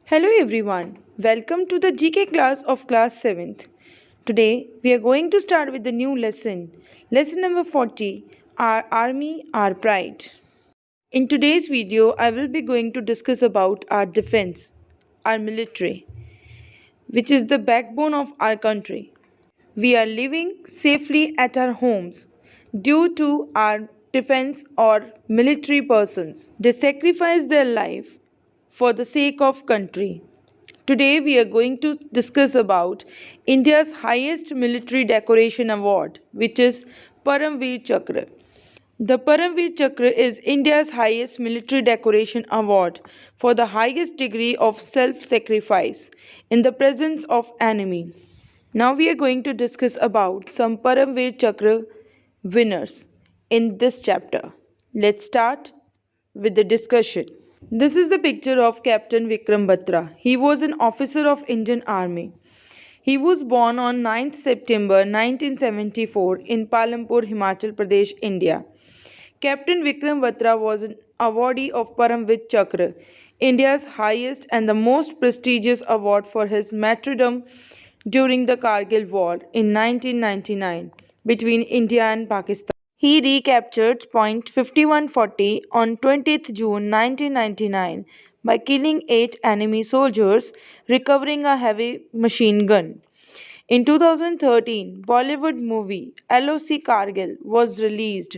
Hello everyone, welcome to the GK class of class 7th. Today we are going to start with the new lesson, lesson number 40, Our Army, Our Pride. In today's video, I will be going to discuss about our defense, our military, which is the backbone of our country. We are living safely at our homes due to our defense or military persons. They sacrifice their life for the sake of country. Today we are going to discuss about India's highest military decoration award, which is Paramveer Chakra. The Paramveer Chakra is India's highest military decoration award for the highest degree of self-sacrifice in the presence of enemy. Now we are going to discuss about some Paramveer Chakra winners in this chapter. Let's start with the discussion. This is the picture of Captain Vikram Batra. He was an officer of Indian Army. He was born on 9th September 1974 in Palampur, Himachal Pradesh, India. Captain Vikram Batra was an awardee of Paramveer Chakra, India's highest and the most prestigious award for his martyrdom during the Kargil War in 1999 between India and Pakistan. He recaptured Point 5140 on 20th June 1999 by killing 8 enemy soldiers, recovering a heavy machine gun. In 2013, Bollywood movie LOC Kargil was released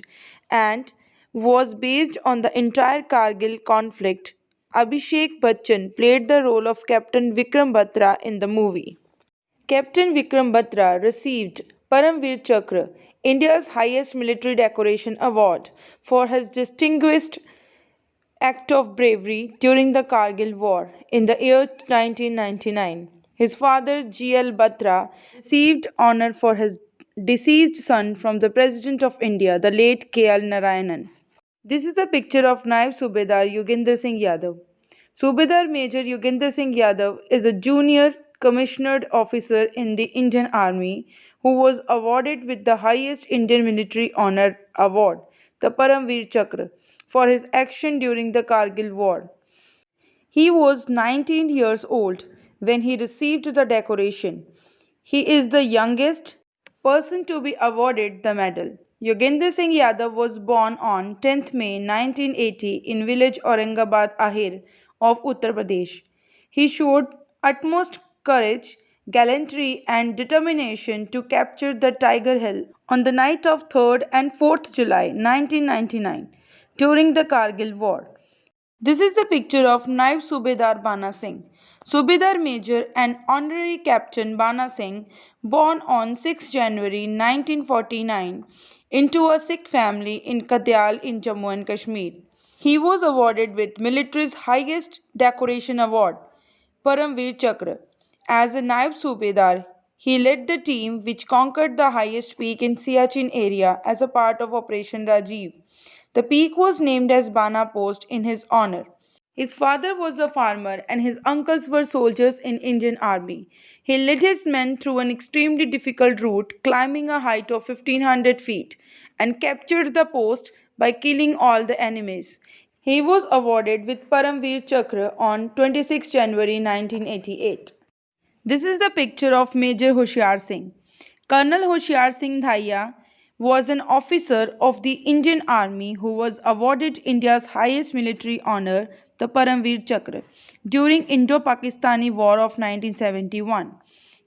and was based on the entire Kargil conflict. Abhishek Bachchan played the role of Captain Vikram Batra in the movie. Captain Vikram Batra received Paramveer Chakra, India's highest military decoration award, for his distinguished act of bravery during the Kargil War in the year 1999. His father, G.L. Batra, received honor for his deceased son from the President of India, the late K.L. Narayanan. This is a picture of Naib Subedar Yogendra Singh Yadav. Subedar Major Yogendra Singh Yadav is a junior commissioned officer in the Indian Army who was awarded with the highest Indian military honor award, the Paramveer Chakra, for his action during the Kargil War. He was 19 years old when he received the decoration. He is the youngest person to be awarded the medal. Yogendra Singh Yadav was born on 10th May 1980 in village Aurangabad Ahir of Uttar Pradesh. He showed utmost courage, gallantry and determination to capture the Tiger Hill on the night of 3rd and 4th July 1999 during the Kargil War. This is the picture of Naib Subedar Bana Singh. Subedar Major and Honorary Captain Bana Singh, born on 6 January 1949 into a Sikh family in Kadyal in Jammu and Kashmir. He was awarded with military's highest decoration award, Paramveer Chakra. As a Naib Subedar, he led the team which conquered the highest peak in Siachen area as a part of Operation Rajiv. The peak was named as Bana Post in his honor. His father was a farmer and his uncles were soldiers in Indian Army. He led his men through an extremely difficult route, climbing a height of 1500 feet, and captured the post by killing all the enemies. He was awarded with Paramveer Chakra on 26 January 1988. This is the picture of Major Hoshiar Singh. Colonel Hoshiar Singh Dhaiya was an officer of the Indian Army who was awarded India's highest military honor, the Paramveer Chakra, during Indo-Pakistani War of 1971.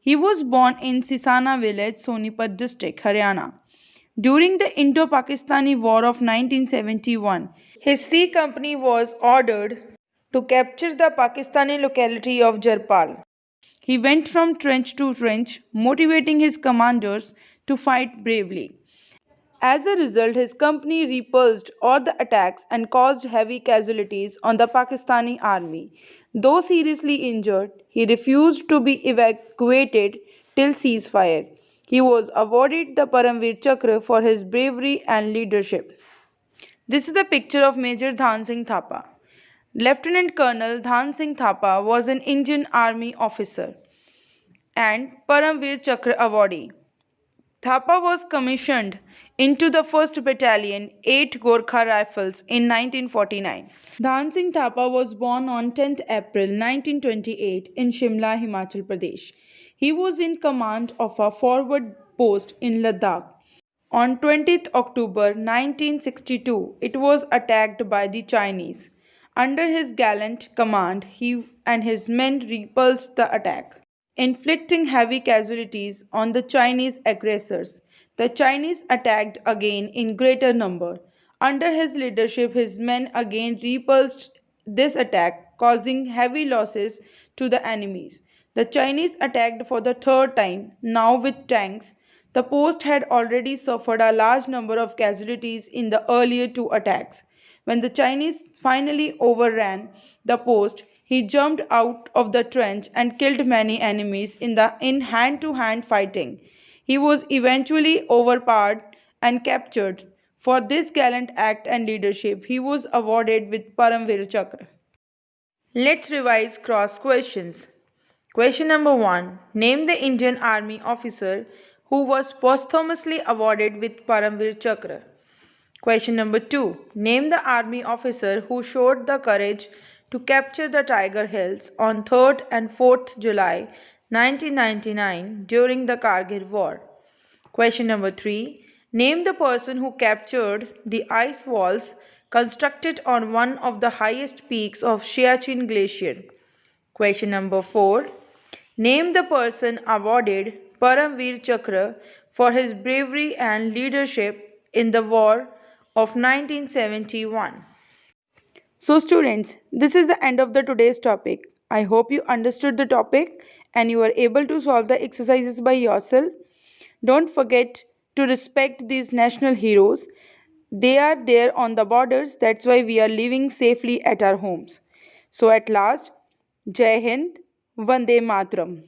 He was born in Sisana village, Sonipat district, Haryana. During the Indo-Pakistani War of 1971, his C company was ordered to capture the Pakistani locality of Jarpal. He went from trench to trench, motivating his commanders to fight bravely. As a result, his company repulsed all the attacks and caused heavy casualties on the Pakistani army. Though seriously injured, he refused to be evacuated till ceasefire. He was awarded the Paramveer Chakra for his bravery and leadership. This is a picture of Major Dhan Singh Thapa. Lieutenant Colonel Dhan Singh Thapa was an Indian Army officer and Paramveer Chakra awardee. Thapa was commissioned into the 1st Battalion, 8 Gorkha Rifles in 1949. Dhan Singh Thapa was born on 10th April 1928 in Shimla, Himachal Pradesh. He was in command of a forward post in Ladakh. On 20th October 1962, it was attacked by the Chinese. Under his gallant command, he and his men repulsed the attack, inflicting heavy casualties on the Chinese aggressors. The Chinese attacked again in greater number. Under his leadership, his men again repulsed this attack, causing heavy losses to the enemies. The Chinese attacked for the third time, now with tanks. The post had already suffered a large number of casualties in the earlier two attacks. When the Chinese finally overran the post, he jumped out of the trench and killed many enemies in hand-to-hand fighting. He was eventually overpowered and captured. For this gallant act and leadership, he was awarded with Paramvir Chakra. Let's revise cross questions. Question number 1. Name the Indian Army officer who was posthumously awarded with Paramvir Chakra. Question number 2. Name the army officer who showed the courage to capture the Tiger Hills on 3rd and 4th July 1999 during the Kargil War. Question number 3. Name the person who captured the ice walls constructed on one of the highest peaks of Siachen Glacier. Question number 4. Name the person awarded Paramvir Chakra for his bravery and leadership in the war of 1971. So students, this is the end of the today's topic. I hope you understood the topic and you are able to solve the exercises by yourself. Don't forget to respect these national heroes. They are there on the borders. That's why we are living safely at our homes. So at last, Jai Hind, Vande Matram.